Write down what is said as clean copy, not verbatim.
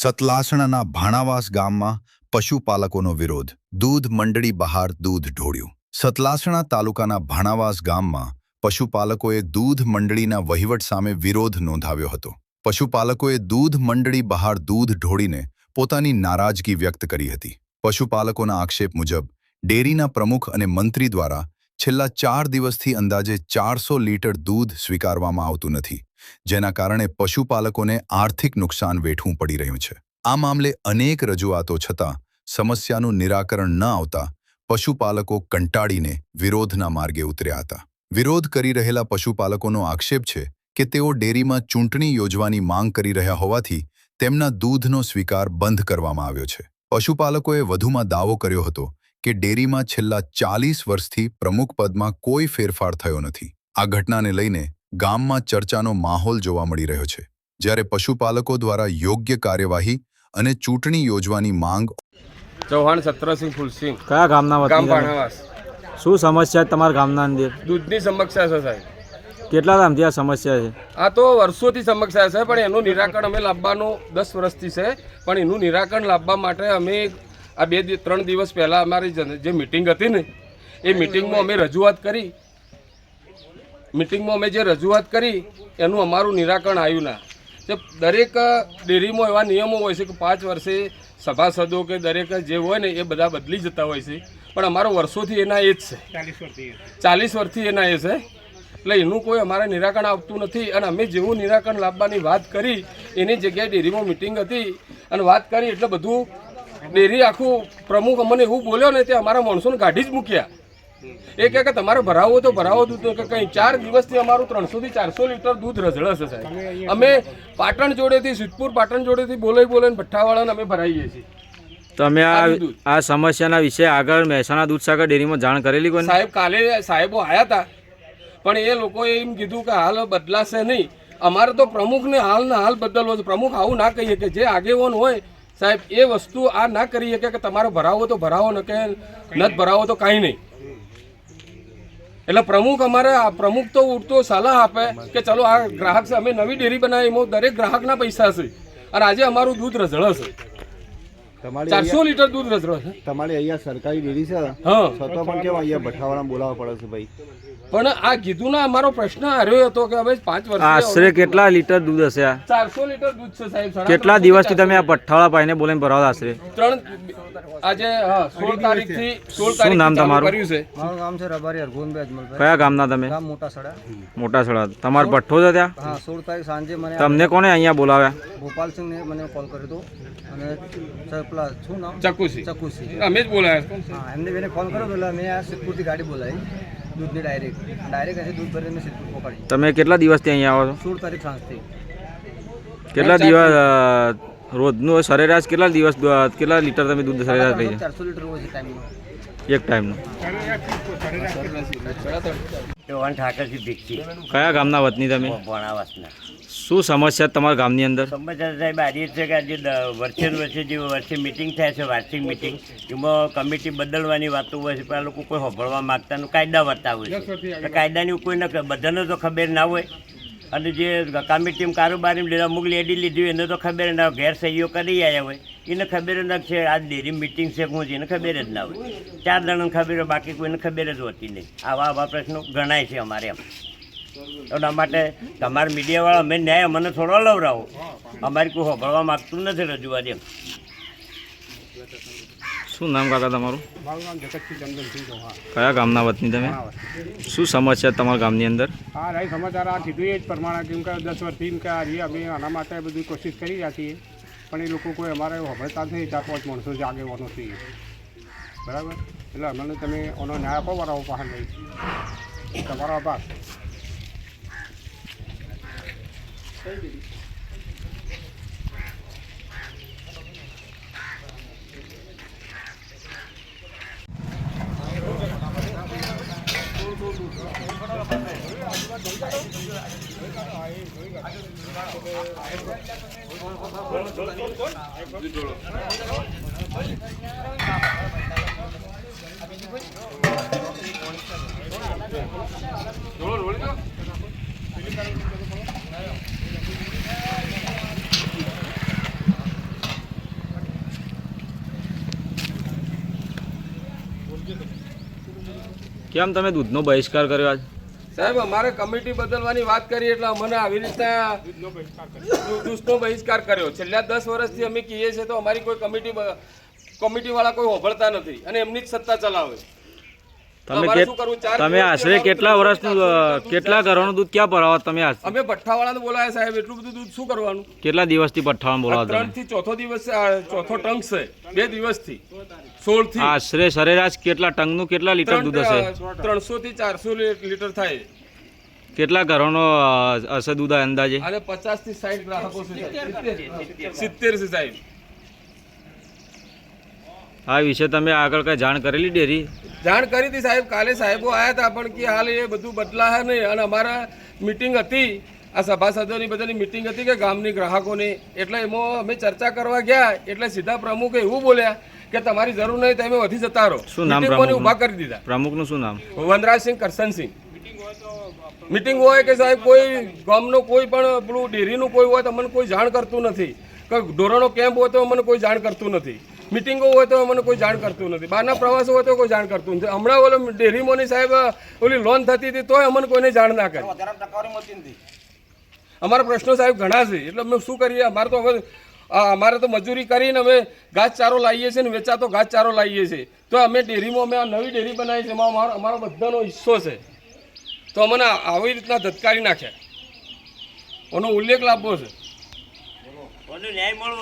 સતલાસણાના ભાણાવાસ ગામમાં પશુપાલકોનો વિરોધ. દૂધ મંડળી બહાર દૂધ ઢોળ્યું. સતલાસણા તાલુકાના ભાણાવાસ ગામમાં પશુપાલકોએ દૂધ મંડળીના વહીવટ સામે વિરોધ નોંધાવ્યો હતો. પશુપાલકોએ દૂધ મંડળી બહાર દૂધ ઢોળીને પોતાની નારાજગી વ્યક્ત કરી હતી. પશુપાલકોના આક્ષેપ મુજબ ડેરીના પ્રમુખ અને મંત્રી દ્વારા છેલ્લા 4 દિવસથી અંદાજે 400 લીટર દૂધ સ્વીકારવામાં આવતું નથી, જેના કારણે પશુપાલકોને આર્થિક નુકસાન વેઠવું પડી રહ્યું છે. આ મામલે અનેક રજૂઆતો છતાં સમસ્યાનું નિરાકરણ ન આવતા પશુપાલકો કંટાળીને વિરોધના માર્ગે ઉતર્યા હતા. વિરોધ કરી રહેલા પશુપાલકોનો આક્ષેપ છે કે તેઓ ડેરીમાં ચૂંટણી યોજવાની માંગ કરી રહ્યા હોવાથી તેમના દૂધનો સ્વીકાર બંધ કરવામાં આવ્યો છે. પશુપાલકોએ વધુમાં દાવો કર્યો હતો કે ડેરીમાં છેલ્લા 40 વર્ષથી પ્રમુખ પદમાં કોઈ ફેરફાર થયો નથી. આ ઘટનાને લઈને ગામમાં ચર્ચાનો માહોલ જોવા મળી રહ્યો છે, જ્યારે પશુપાલકો દ્વારા યોગ્ય કાર્યવાહી અને ચૂંટણી યોજવાની માંગ. ચૌહાણ સત્રસિંહ ફૂલસિંહ. કયા ગામના ગામ વતની તમે? ભાણાવાસ. શું સમસ્યા છે તમારા ગામના અંદર? દૂધની સમસ્યા છે સાહેબ. કેટલા ટાઈમથી આ સમસ્યા છે? આ તો વર્ષોથી સમસ્યા છે, પણ એનું નિરાકરણ અમે લાવવાનું 10 વર્ષથી છે. પણ એનું નિરાકરણ લાવવા માટે અમે આ 2-3 દિવસ પહેલાં અમારી જે મિટિંગ હતી ને એ મિટિંગમાં અમે રજૂઆત કરી. એનું અમારું નિરાકરણ આવ્યું ના. જે દરેક ડેરીમાં એવા નિયમો હોય છે કે 5 વર્ષે સભાસદો કે દરેક જે હોય ને એ બધા બદલી જતા હોય છે, પણ અમારો વર્ષોથી એના એ જ છે. 40 વર્ષથી એના એ છે. એટલે એનું કોઈ અમારે નિરાકરણ આવતું નથી. અને અમે જેવું નિરાકરણ લાવવાની વાત કરી એની જગ્યાએ ડેરીમાં મિટિંગ હતી અને વાત કરી એટલે બધું ડેરી આખું પ્રમુખ અમને એવું બોલ્યો ને તે અમારા માણસોને કાઢી જ મૂક્યા. એ કહે કે તમારે ભરાવો તો ભરાવો દૂધ, કે કંઈ 4 દિવસથી અમારું 300 થી 400 લીટર દૂધ રઝળશે સાહેબ. અમે પાટણ જોડેથી સિદ્ધપુર પાટણ જોડેથી બોલાવીને ભઠ્ઠાવાળાને અમે ભરાઈએ છીએ. તમે આ સમસ્યાના વિશે આગળ મહેસાણા દૂધસાગર ડેરીમાં જાણ કરેલી કોઈ? સાહેબ કાલે સાહેબો આવ્યા હતા, પણ એ લોકોએ એમ કીધું કે હાલ બદલાશે નહીં. અમારે તો પ્રમુખને હાલના હાલ બદલવો છે. પ્રમુખ આવું ના કહીએ કે જે આગેવાન હોય સાહેબ એ વસ્તુ આ ના કરી શકે કે તમારે ભરાવો તો ભરાવો ને કે નથી ભરાવો તો કાંઈ નહીં. એટલે પ્રમુખ તો ઉડતો સલાહ આપે કે ચલો આ ગ્રાહક છે, અમે નવી ડેરી બનાવી, એમાં દરેક ગ્રાહકના પૈસા છે અને આજે અમારું દૂધ રઝળશે. 400 લીટર દૂધ રઝળશે. તમારે અહીંયા સરકારી ડેરી છે, હા, છતાં પણ કેમ અહીંયા ભઠ્ઠાવાળા બોલાવવા પડે છે ભાઈ? પણ આ કીધું ના, અમારો પ્રશ્ન હાર્યો હતો કે હવે 5 વર્ષ આશરે કેટલા લીટર દૂધ હશે? 400 લીટર દૂધ છે સાહેબ. કેટલા દિવસથી તમે આ ભઠ્ઠાવાળા ભાઈને બોલાવીને ભરાવો? આશરે આજે 16 તારીખથી શું નામ તમારું? કર્યું છે. મારું નામ છે રબારી અરગોનભાઈ અજમલભાઈ. કયા ગામના તમે? ગામ મોટાસડા. મોટાસડા. તમારો ભઠ્ઠો છે ત્યાં? હા, 16 તારીખ સાંજે મને તમને કોને અહીંયા બોલાવ્યા? ગોપાલસિંહને મને કોલ કર્યો હતો અને પેલા શું નામ? ચકુસી. અમે જ બોલાયા. હા, એમને મને ફોન કર્યો એટલે મેં આ સિદ્ધપુરથી ગાડી બોલાવી દૂધની ડાયરેક્ટ અહીંથી દૂધ ભરીને મેં સિદ્ધપુર પકડી. તમે કેટલા દિવસથી અહીંયા આવો છો? 16 તારીખ સાંજથી. કેટલા દિવસ રોજનું સરેરાશ કેટલા લીટર તમે દૂધ સરેરાશ લઈ જાય? 400 લીટર હોય છે ટાઈમનો. એક ટાઈમનું. ચૌહાણ ઠાકરસિંહ ભીખથી. કયા ગામના વતની તમે? ભાણાવાસના. શું સમસ્યા તમારા ગામની અંદર? સમાચાર સાહેબ આજે છે કે આજે વર્ષે મિટિંગ થાય છે, વાર્ષિક મિટિંગ. એમાં કમિટી બદલવાની વાતો હોય છે, પણ આ લોકો કોઈ સાંભળવા માગતા નથી. કાયદા વર્તા હોય છે. કાયદાની કોઈ બધાને તો ખબર ના હોય. અને જે કમિટી કારોબારી લીધા અમુક લેડી લીધી એને તો ખબર ના હોય, ઘેર સહીઓ કરી આવ્યા હોય એને ખબર જ ના છે આ ડેરી મિટિંગ છે શું છે એને ખબર જ ના હોય. 4 જણાને ખબર હોય, બાકી કોઈને ખબર જ હોતી નહીં. આવા પ્રશ્નો ગણાય છે અમારે એમ. એના માટે તમારા મીડિયાવાળા અમે ન્યાય અમને થોડો લવરાવો. અમારી કોઈ સાંભળવા માગતું નથી રજૂઆત એમ. શું નામ કાકા તમારું? મારું નામ જગતસિંહ ચંદનસિંહ ચૌહાણ. કયા ગામના વતની તમે? શું સમસ્યા તમારા ગામની અંદર? હા, રાઈ સમાચાર આ કીધું એ જ પ્રમાણે કેમ કે 10 વર્ષથી કે આ રહીએ અમે આના માટે બધી કોશિશ કરી રહ્યા છીએ, પણ એ લોકો કોઈ અમારે સાંભળતા જ નહીં. 4-5 માણસો જે આગેવાનો છીએ, બરાબર. એટલે અમને તમે એનો ન્યાય આપો બરાબર પાસે નહીં. તમારો આભાર. કેમ તમે દૂધનો બહિષ્કાર કર્યો આજ? સાહેબ અમારે કમિટી બદલવાની વાત કરી એટલે અમને આવી રીતના દૂધનો બહિષ્કાર કર્યો. છેલ્લા 10 વર્ષથી અમે કહીએ છીએ તો અમારી કોઈ કમિટીવાળા કોઈ હોભળતા નથી અને એમની જ સત્તા ચલાવે. તમે તમે આશરે કેટલા વર્ષનું કેટલા ઘરોનું દૂધ ક્યાં ભરાવો તમે? અમે ભઠ્ઠાવાળાને બોલાયા સાહેબ, એટલું બધું દૂધ શું કરવાનું? કેટલા દિવસથી પઠ્ઠામાં બોલાવો 3 તમે? થી ચોથો દિવસ ચોથો ટંક છે 2 દિવસથી 16 થી આશરે સરેરાશ કેટલા ટંકનું કેટલા લીટર દૂધ હશે? 300 થી 400 લીટર થાય. કેટલા ઘરોનો હશે દૂધ અંદાજે? અને 50 થી 60 ગ્રાહકો છે સાહેબ. 70 છે સાહેબ. આ વિશે તમે આગળ કઈ જાણ કરેલી ડેરી? જાણ કરી હતી સાહેબ, કાલે સાહેબો આવ્યા હતા પણ કે હાલ એ બધું બદલાય નહીં. અને અમારા મિટિંગ હતી, આ સભાસદોની બધાની મિટિંગ હતી કે ગામની ગ્રાહકોની, એટલે એમાં અમે ચર્ચા કરવા ગયા એટલે સીધા પ્રમુખે એવું બોલ્યા કે તમારી જરૂર નહીં, તમે વધી જતા રહો. શું નામ મિટિંગોને ઊભા કરી દીધા. પ્રમુખનું શું નામ? વનરાજસિંહ કરશનસિંહ. મિટિંગ હોય કે સાહેબ કોઈ ગામનો કોઈ પણ પેલું ડેરીનું કોઈ હોય તો અમને કોઈ જાણ કરતું નથી. ઢોરોનો કેમ્પ હોય તો અમને કોઈ જાણ કરતું નથી. મિટિંગો હોય તો અમને કોઈ જાણ કરતું નથી. બહારના પ્રવાસો હોય તો કોઈ જાણ કરતું નથી. હમણાં ઓલો ડેરીમાંની સાહેબ ઓલી લોન થતી હતી તોય અમને કોઈને જાણ ના કરી. અમારા પ્રશ્નો સાહેબ ઘણા છે એટલે અમે શું કરીએ? અમારે તો મજૂરી કરીને અમે ઘાસચારો લાવીએ છીએ ને વેચાતો ઘાસચારો લાવીએ છીએ. તો અમે ડેરીમાં અમે આ નવી ડેરી બનાવી છે, એમાં અમારો બધાનો હિસ્સો છે. તો અમને આવી રીતના ધતકારી નાખ્યા. એનો ઉલ્લેખ લાવવો છે. ન્યાય મળવો